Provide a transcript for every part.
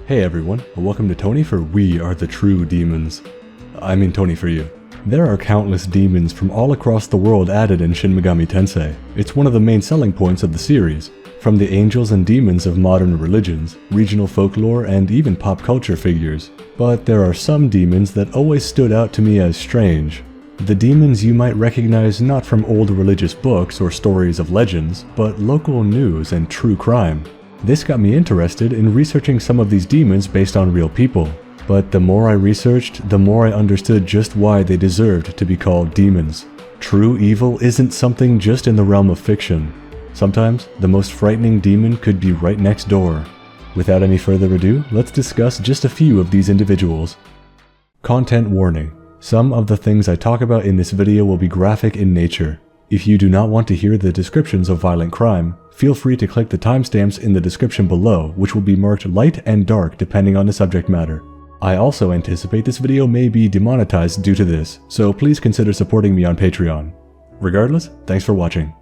Hey everyone, welcome to Tony for We Are the True Demons. I mean Tony for you. There are countless demons from all across the world added in Shin Megami Tensei. It's one of the main selling points of the series. From the angels and demons of modern religions, regional folklore, and even pop culture figures. But there are some demons that always stood out to me as strange. The demons you might recognize not from old religious books or stories of legends, but local news and true crime. This got me interested in researching some of these demons based on real people. But the more I researched, the more I understood just why they deserved to be called demons. True evil isn't something just in the realm of fiction. Sometimes, the most frightening demon could be right next door. Without any further ado, let's discuss just a few of these individuals. Content warning. Some of the things I talk about in this video will be graphic in nature. If you do not want to hear the descriptions of violent crime, feel free to click the timestamps in the description below, which will be marked light and dark depending on the subject matter. I also anticipate this video may be demonetized due to this, so please consider supporting me on Patreon. Regardless, thanks for watching.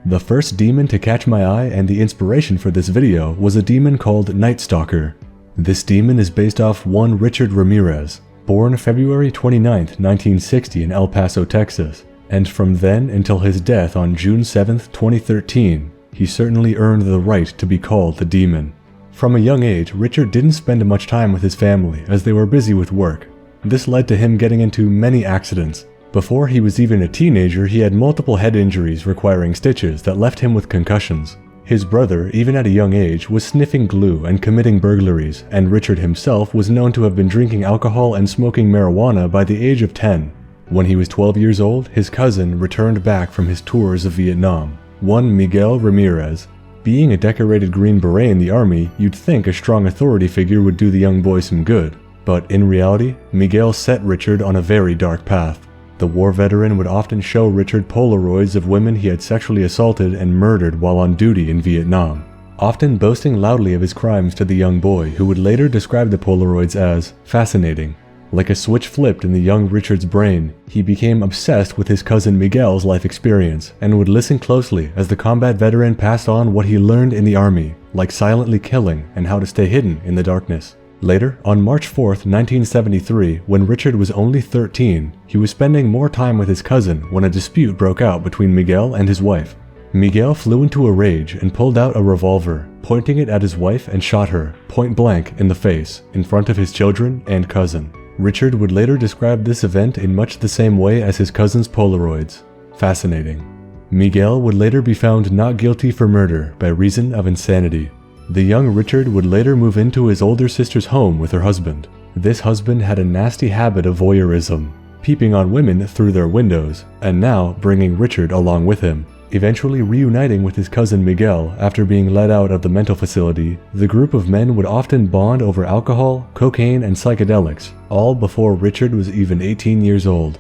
The first demon to catch my eye and the inspiration for this video was a demon called Night Stalker. This demon is based off one Richard Ramirez, born February 29, 1960 in El Paso, Texas. And from then until his death on June 7, 2013, he certainly earned the right to be called the Demon. From a young age, Richard didn't spend much time with his family as they were busy with work. This led to him getting into many accidents. Before he was even a teenager, he had multiple head injuries requiring stitches that left him with concussions. His brother, even at a young age, was sniffing glue and committing burglaries, and Richard himself was known to have been drinking alcohol and smoking marijuana by the age of 10. When he was 12 years old, his cousin returned back from his tours of Vietnam, one Miguel Ramirez. Being a decorated Green Beret in the army, you'd think a strong authority figure would do the young boy some good. But in reality, Miguel set Richard on a very dark path. The war veteran would often show Richard Polaroids of women he had sexually assaulted and murdered while on duty in Vietnam, often boasting loudly of his crimes to the young boy, who would later describe the Polaroids as fascinating. Like a switch flipped in the young Richard's brain, he became obsessed with his cousin Miguel's life experience and would listen closely as the combat veteran passed on what he learned in the army, like silently killing and how to stay hidden in the darkness. Later, on March 4, 1973, when Richard was only 13, he was spending more time with his cousin when a dispute broke out between Miguel and his wife. Miguel flew into a rage and pulled out a revolver, pointing it at his wife and shot her, point blank, in the face, in front of his children and cousin. Richard would later describe this event in much the same way as his cousin's Polaroids. Fascinating. Miguel would later be found not guilty for murder by reason of insanity. The young Richard would later move into his older sister's home with her husband. This husband had a nasty habit of voyeurism, peeping on women through their windows, and now bringing Richard along with him. Eventually reuniting with his cousin Miguel after being let out of the mental facility, the group of men would often bond over alcohol, cocaine, and psychedelics, all before Richard was even 18 years old.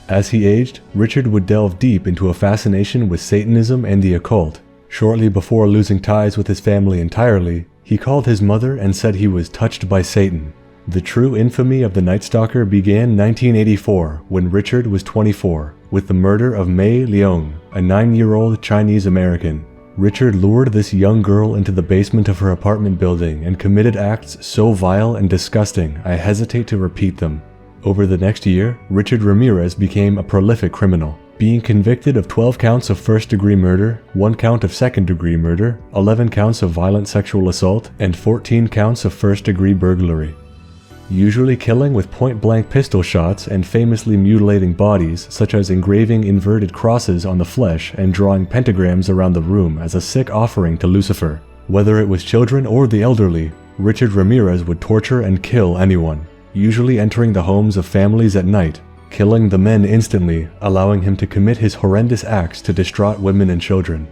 As he aged, Richard would delve deep into a fascination with Satanism and the occult. Shortly before losing ties with his family entirely, he called his mother and said he was touched by Satan. The true infamy of the Night Stalker began in 1984 when Richard was 24, with the murder of Mei Leong, a 9-year-old Chinese American. Richard lured this young girl into the basement of her apartment building and committed acts so vile and disgusting I hesitate to repeat them. Over the next year, Richard Ramirez became a prolific criminal, being convicted of 12 counts of first-degree murder, 1 count of second-degree murder, 11 counts of violent sexual assault, and 14 counts of first-degree burglary. Usually killing with point-blank pistol shots and famously mutilating bodies, such as engraving inverted crosses on the flesh and drawing pentagrams around the room as a sick offering to Lucifer. Whether it was children or the elderly, Richard Ramirez would torture and kill anyone, usually entering the homes of families at night, killing the men instantly, allowing him to commit his horrendous acts to distraught women and children.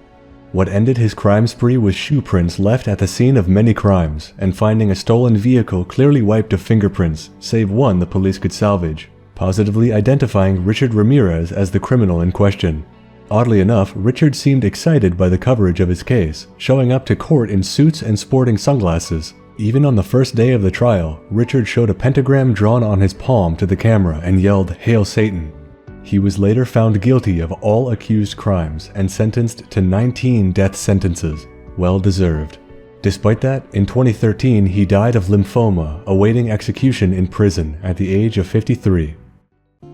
What ended his crime spree was shoe prints left at the scene of many crimes, and finding a stolen vehicle clearly wiped of fingerprints, save one the police could salvage, positively identifying Richard Ramirez as the criminal in question. Oddly enough, Richard seemed excited by the coverage of his case, showing up to court in suits and sporting sunglasses. Even on the first day of the trial, Richard showed a pentagram drawn on his palm to the camera and yelled, "Hail Satan." He was later found guilty of all accused crimes and sentenced to 19 death sentences, well deserved. Despite that, in 2013 he died of lymphoma, awaiting execution in prison at the age of 53.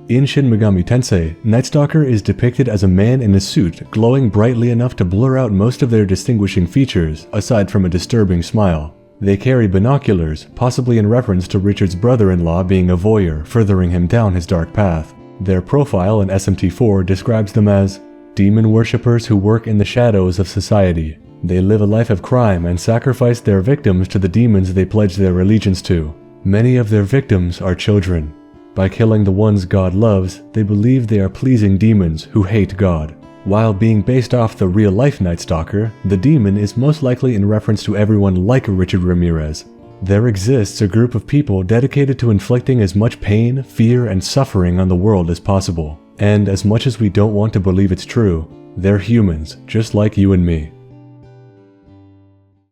In Shin Megami Tensei, Night Stalker is depicted as a man in a suit glowing brightly enough to blur out most of their distinguishing features, aside from a disturbing smile. They carry binoculars, possibly in reference to Richard's brother-in-law being a voyeur, furthering him down his dark path. Their profile in SMT4 describes them as demon worshippers who work in the shadows of society. They live a life of crime and sacrifice their victims to the demons they pledge their allegiance to. Many of their victims are children. By killing the ones God loves, they believe they are pleasing demons who hate God. While being based off the real-life Night Stalker, the demon is most likely in reference to everyone like Richard Ramirez. There exists a group of people dedicated to inflicting as much pain, fear, and suffering on the world as possible. And as much as we don't want to believe it's true, they're humans, just like you and me.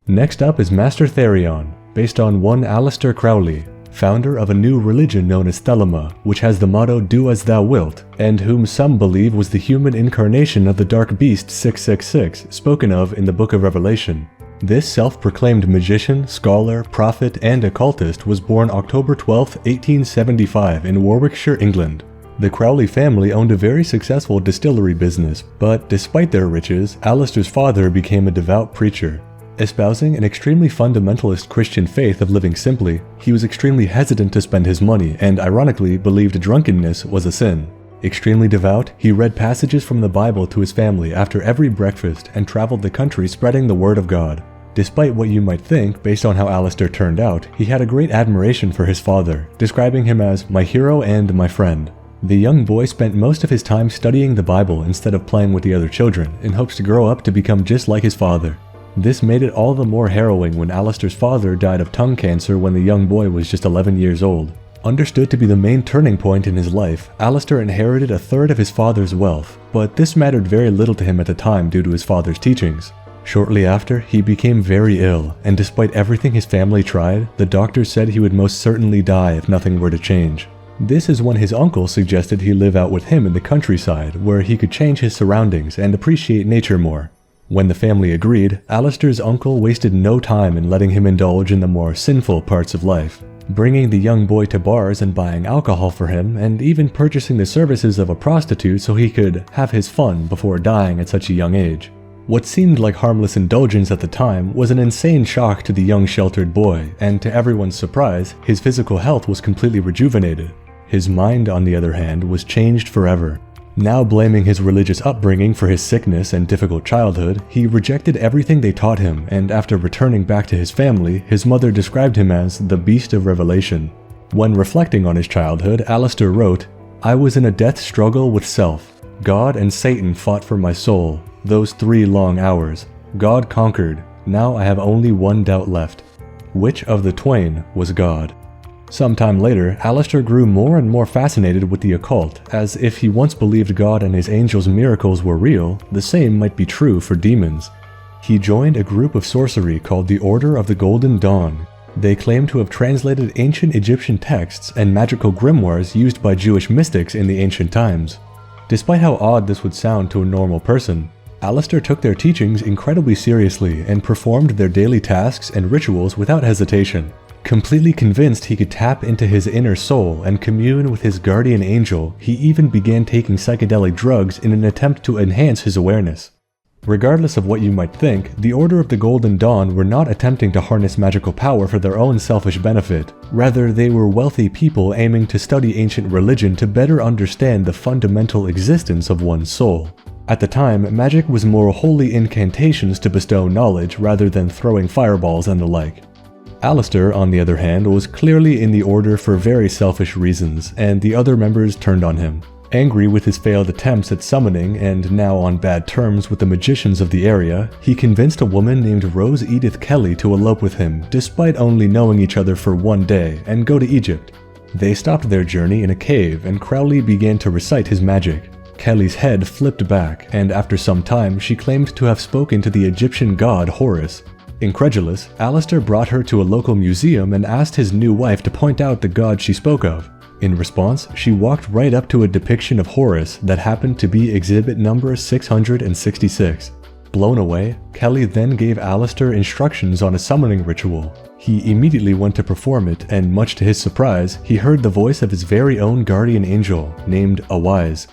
Next up is Master Therion, based on one Aleister Crowley, founder of a new religion known as Thelema, which has the motto "Do as thou wilt," and whom some believe was the human incarnation of the Dark Beast 666, spoken of in the Book of Revelation. This self-proclaimed magician, scholar, prophet, and occultist was born October 12, 1875 in Warwickshire, England. The Crowley family owned a very successful distillery business, but despite their riches, Aleister's father became a devout preacher. Espousing an extremely fundamentalist Christian faith of living simply, he was extremely hesitant to spend his money and ironically believed drunkenness was a sin. Extremely devout, he read passages from the Bible to his family after every breakfast and traveled the country spreading the word of God. Despite what you might think based on how Aleister turned out, he had a great admiration for his father, describing him as my hero and my friend. The young boy spent most of his time studying the Bible instead of playing with the other children, in hopes to grow up to become just like his father. This made it all the more harrowing when Aleister's father died of tongue cancer when the young boy was just 11 years old. Understood to be the main turning point in his life, Aleister inherited a third of his father's wealth, but this mattered very little to him at the time due to his father's teachings. Shortly after, he became very ill, and despite everything his family tried, the doctors said he would most certainly die if nothing were to change. This is when his uncle suggested he live out with him in the countryside, where he could change his surroundings and appreciate nature more. When the family agreed, Aleister's uncle wasted no time in letting him indulge in the more sinful parts of life, bringing the young boy to bars and buying alcohol for him, and even purchasing the services of a prostitute so he could have his fun before dying at such a young age. What seemed like harmless indulgence at the time was an insane shock to the young sheltered boy, and to everyone's surprise, his physical health was completely rejuvenated. His mind, on the other hand, was changed forever. Now blaming his religious upbringing for his sickness and difficult childhood, he rejected everything they taught him, and after returning back to his family, his mother described him as the Beast of Revelation. When reflecting on his childhood, Aleister wrote, "I was in a death struggle with self. God and Satan fought for my soul. Those 3 long hours. God conquered. Now I have only one doubt left. Which of the twain was God?" Sometime later, Aleister grew more and more fascinated with the occult, as if he once believed God and his angels' miracles were real, the same might be true for demons. He joined a group of sorcery called the Order of the Golden Dawn. They claim to have translated ancient Egyptian texts and magical grimoires used by Jewish mystics in the ancient times. Despite how odd this would sound to a normal person, Aleister took their teachings incredibly seriously and performed their daily tasks and rituals without hesitation. Completely convinced he could tap into his inner soul and commune with his guardian angel, he even began taking psychedelic drugs in an attempt to enhance his awareness. Regardless of what you might think, the Order of the Golden Dawn were not attempting to harness magical power for their own selfish benefit. Rather, they were wealthy people aiming to study ancient religion to better understand the fundamental existence of one's soul. At the time, magic was more holy incantations to bestow knowledge rather than throwing fireballs and the like. Aleister, on the other hand, was clearly in the Order for very selfish reasons, and the other members turned on him. Angry with his failed attempts at summoning, and now on bad terms with the magicians of the area, he convinced a woman named Rose Edith Kelly to elope with him, despite only knowing each other for one day, and go to Egypt. They stopped their journey in a cave, and Crowley began to recite his magic. Kelly's head flipped back, and after some time she claimed to have spoken to the Egyptian god Horus. Incredulous, Aleister brought her to a local museum and asked his new wife to point out the god she spoke of. In response, she walked right up to a depiction of Horus that happened to be exhibit number 666. blown away, Kelly then gave Aleister instructions on a summoning ritual. He immediately went to perform it, and much to his surprise, he heard the voice of his very own guardian angel, named Awise.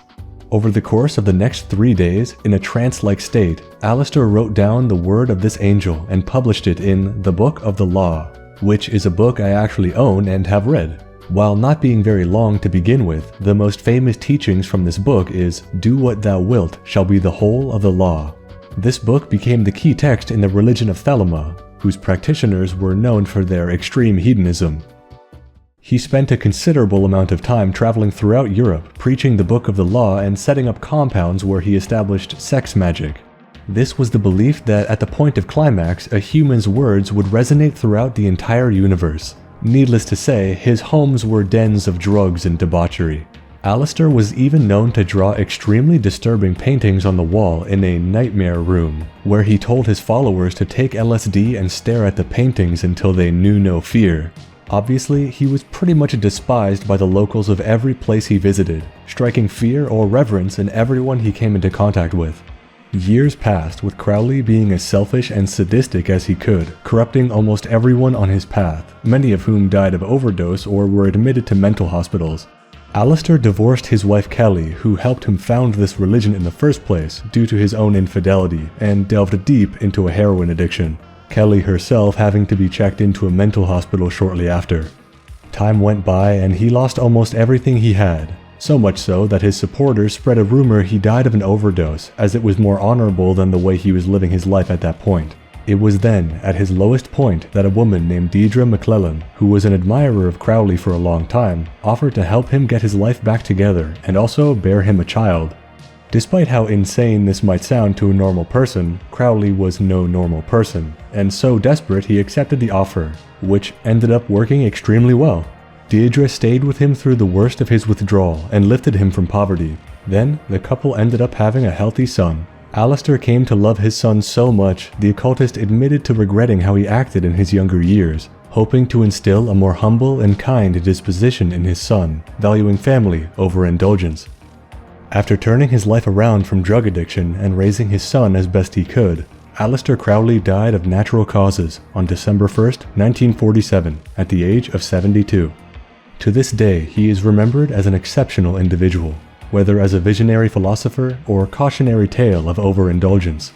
Over the course of the next 3 days, in a trance-like state, Aleister wrote down the word of this angel and published it in the Book of the Law, which is a book I actually own and have read. While not being very long to begin with, the most famous teachings from this book is, "Do what thou wilt shall be the whole of the law." This book became the key text in the religion of Thelema, whose practitioners were known for their extreme hedonism. He spent a considerable amount of time traveling throughout Europe, preaching the Book of the Law and setting up compounds where he established sex magic. This was the belief that at the point of climax, a human's words would resonate throughout the entire universe. Needless to say, his homes were dens of drugs and debauchery. Aleister was even known to draw extremely disturbing paintings on the wall in a nightmare room, where he told his followers to take LSD and stare at the paintings until they knew no fear. Obviously, he was pretty much despised by the locals of every place he visited, striking fear or reverence in everyone he came into contact with. Years passed with Crowley being as selfish and sadistic as he could, corrupting almost everyone on his path, many of whom died of overdose or were admitted to mental hospitals. Aleister divorced his wife Kelly, who helped him found this religion in the first place due to his own infidelity, and delved deep into a heroin addiction, Kelly herself having to be checked into a mental hospital shortly after. Time went by and he lost almost everything he had. So much so that his supporters spread a rumor he died of an overdose, as it was more honorable than the way he was living his life at that point. It was then, at his lowest point, that a woman named Deirdre McClellan, who was an admirer of Crowley for a long time, offered to help him get his life back together and also bear him a child. Despite how insane this might sound to a normal person, Crowley was no normal person, and so desperate he accepted the offer, which ended up working extremely well. Deirdre stayed with him through the worst of his withdrawal and lifted him from poverty. Then, the couple ended up having a healthy son. Aleister came to love his son so much, the occultist admitted to regretting how he acted in his younger years, hoping to instill a more humble and kind disposition in his son, valuing family over indulgence. After turning his life around from drug addiction and raising his son as best he could, Aleister Crowley died of natural causes on December 1st, 1947, at the age of 72. To this day, he is remembered as an exceptional individual, whether as a visionary philosopher or cautionary tale of overindulgence.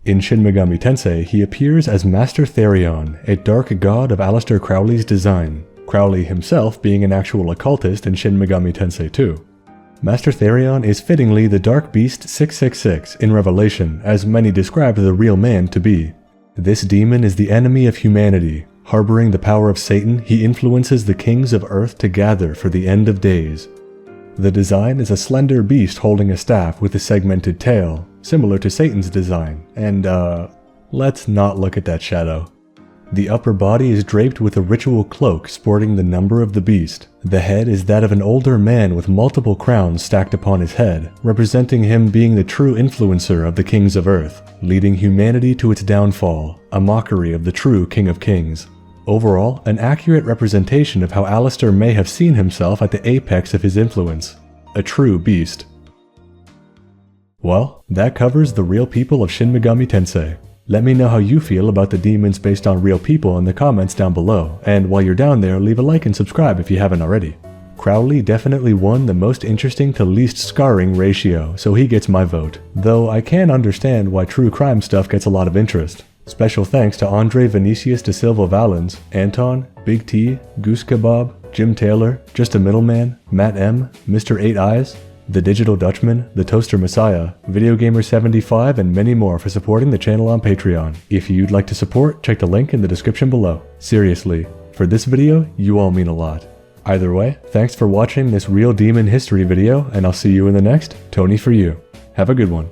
In Shin Megami Tensei, he appears as Master Therion, a dark god of Aleister Crowley's design, Crowley himself being an actual occultist in Shin Megami Tensei 2. Master Therion is fittingly the Dark Beast 666 in Revelation, as many describe the real man to be. This demon is the enemy of humanity. Harboring the power of Satan, he influences the kings of Earth to gather for the end of days. The design is a slender beast holding a staff with a segmented tail, similar to Satan's design, and let's not look at that shadow. The upper body is draped with a ritual cloak sporting the number of the beast. The head is that of an older man with multiple crowns stacked upon his head, representing him being the true influencer of the kings of Earth, leading humanity to its downfall, a mockery of the true King of Kings. Overall, an accurate representation of how Aleister may have seen himself at the apex of his influence. A true beast. Well, that covers the real people of Shin Megami Tensei. Let me know how you feel about the demons based on real people in the comments down below, and while you're down there, leave a like and subscribe if you haven't already. Crowley definitely won the most interesting to least scarring ratio, so he gets my vote, though I can understand why true crime stuff gets a lot of interest. Special thanks to Andre Vinicius de Silva Valens, Anton, Big T, Goose Kebab, Jim Taylor, Just a Middleman, Matt M, Mr. 8 Eyes, The Digital Dutchman, The Toaster Messiah, VideoGamer75, and many more for supporting the channel on Patreon. If you'd like to support, check the link in the description below. Seriously, for this video, you all mean a lot. Either way, thanks for watching this Real Demon History video, and I'll see you in the next Tony for You. Have a good one.